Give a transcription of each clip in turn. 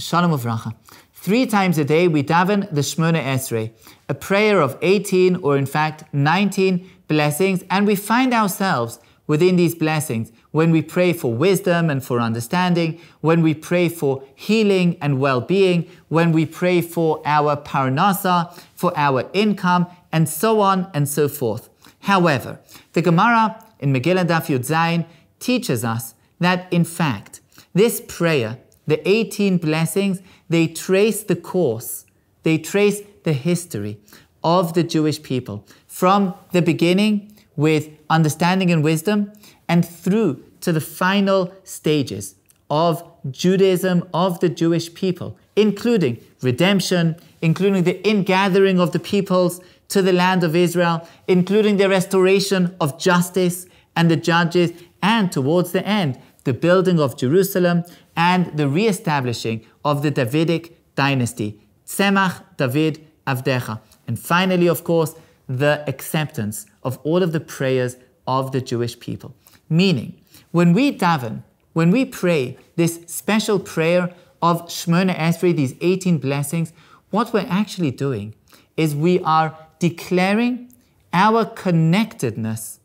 Shalom Uvracha. 3 times a day we daven the Shemoneh Esrei, a prayer of 18 or in fact 19 blessings, and we find ourselves within these blessings when we pray for wisdom and for understanding, when we pray for healing and well-being, when we pray for our parnasa, for our income, and so on and so forth. However, the Gemara in Megillah Daf Yud Zayin teaches us that in fact this prayer, the 18 blessings, they trace the course, they trace the history of the Jewish people from the beginning with understanding and wisdom and through to the final stages of Judaism, of the Jewish people, including redemption, including the ingathering of the peoples to the land of Israel, including the restoration of justice and the judges, and towards the end, the building of Jerusalem and the re-establishing of the Davidic dynasty, Tzemach David Avdecha. And finally, of course, the acceptance of all of the prayers of the Jewish people. Meaning, when we daven, when we pray this special prayer of Shemoneh Esrei, these 18 blessings, what we're actually doing is we are declaring our connectedness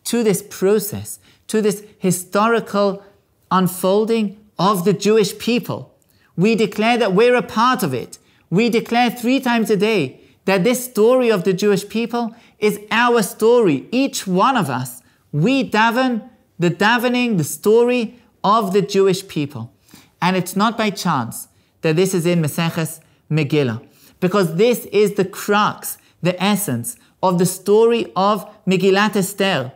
to this process, to this historical unfolding of the Jewish people. We declare that we're a part of it. We declare 3 times a day that this story of the Jewish people is our story. Each one of us, we daven the davening, the story of the Jewish people. And it's not by chance that this is in Maseches Megillah, because this is the crux, the essence of the story of Megillas Esther.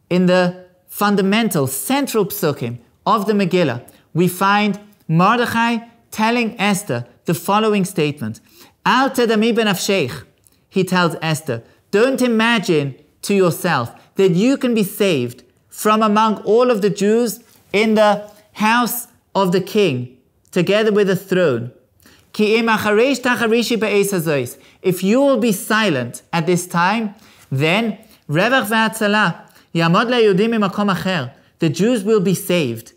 In the fundamental, central psukim of the Megillah, we find Mordechai telling Esther the following statement. Al tedami benafsheich, he tells Esther, don't imagine to yourself that you can be saved from among all of the Jews in the house of the king, together with the throne. If you will be silent at this time, then the Jews will be saved.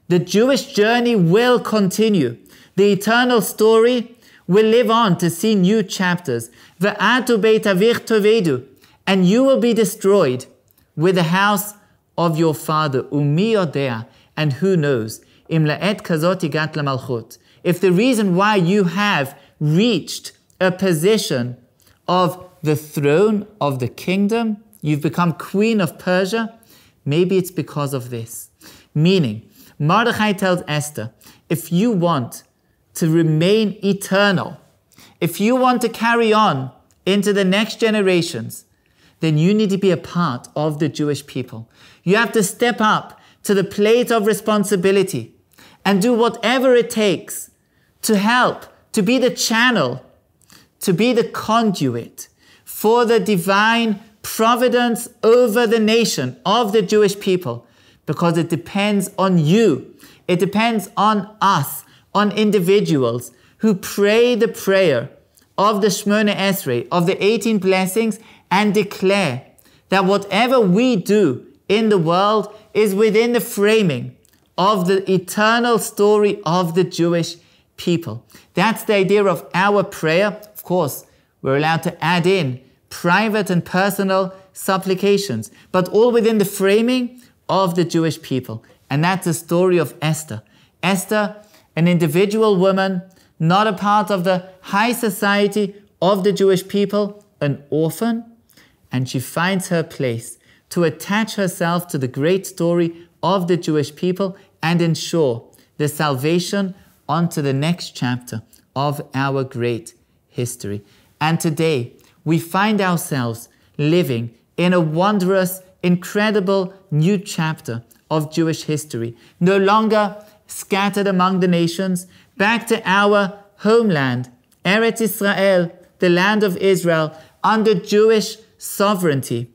The Jewish journey will continue. The eternal story will live on to see new chapters. And you will be destroyed with the house of your father. And who knows? If the reason why you have reached a position of the throne of the kingdom, you've become queen of Persia, maybe it's because of this. Meaning, Mordechai tells Esther, if you want to remain eternal, if you want to carry on into the next generations, then you need to be a part of the Jewish people. You have to step up to the plate of responsibility and do whatever it takes to help, to be the channel, to be the conduit for the divine providence over the nation of the Jewish people, because it depends on you. It depends on us, on individuals who pray the prayer of the Shemoneh Esrei, of the 18 blessings, and declare that whatever we do in the world is within the framing of the eternal story of the Jewish people. That's the idea of our prayer. Of course, we're allowed to add in private and personal supplications, but all within the framing of the Jewish people. And that's the story of Esther. Esther, an individual woman, not a part of the high society of the Jewish people, an orphan, and she finds her place to attach herself to the great story of the Jewish people and ensure the salvation onto the next chapter of our great history. And today, we find ourselves living in a wondrous, incredible new chapter of Jewish history, no longer scattered among the nations, back to our homeland, Eretz Israel, the land of Israel, under Jewish sovereignty.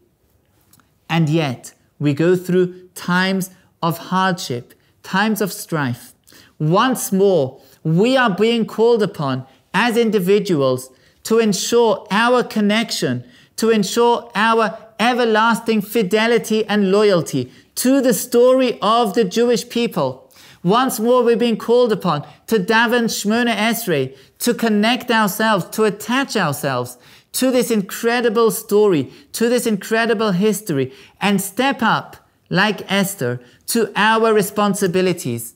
And yet, we go through times of hardship, times of strife. Once more, we are being called upon as individuals to ensure our connection, to ensure our everlasting fidelity and loyalty to the story of the Jewish people. Once more we're being called upon to daven Shemoneh Esrei, to connect ourselves, to attach ourselves to this incredible story, to this incredible history, and step up, like Esther, to our responsibilities.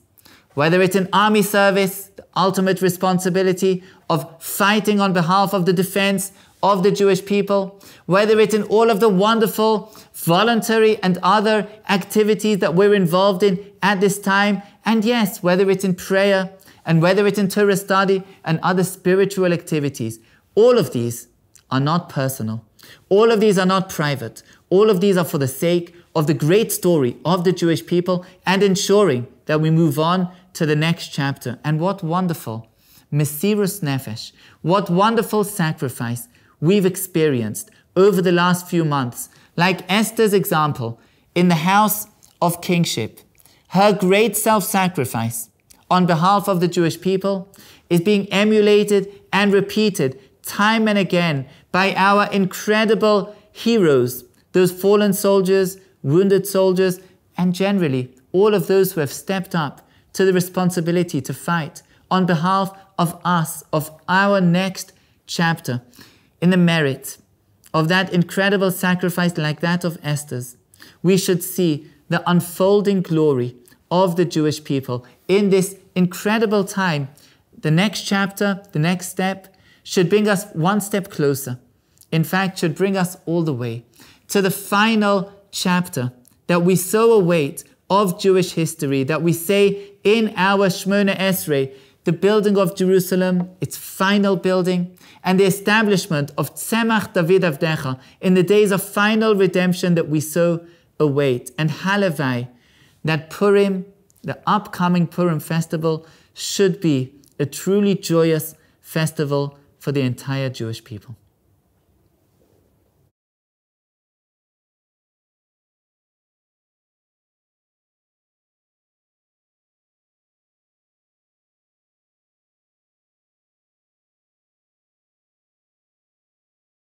Whether it's in army service, the ultimate responsibility of fighting on behalf of the defense of the Jewish people, whether it's in all of the wonderful voluntary and other activities that we're involved in at this time, and yes, whether it's in prayer and whether it's in Torah study and other spiritual activities, all of these are not personal. All of these are not private. All of these are for the sake of the great story of the Jewish people and ensuring that we move on to the next chapter. And what wonderful Mesirus Nefesh, what wonderful sacrifice we've experienced over the last few months. Like Esther's example in the house of kingship, her great self-sacrifice on behalf of the Jewish people is being emulated and repeated time and again by our incredible heroes, those fallen soldiers, wounded soldiers, and generally all of those who have stepped up to the responsibility to fight on behalf of us, of our next chapter. In the merit of that incredible sacrifice like that of Esther's, we should see the unfolding glory of the Jewish people in this incredible time. The next chapter, the next step, should bring us one step closer. In fact, should bring us all the way to the final chapter that we so await of Jewish history, that we say in our Shemoneh Esrei, the building of Jerusalem, its final building, and the establishment of Tzemach David Avdecha in the days of final redemption that we so await. And Halavai, that Purim, the upcoming Purim festival, should be a truly joyous festival for the entire Jewish people.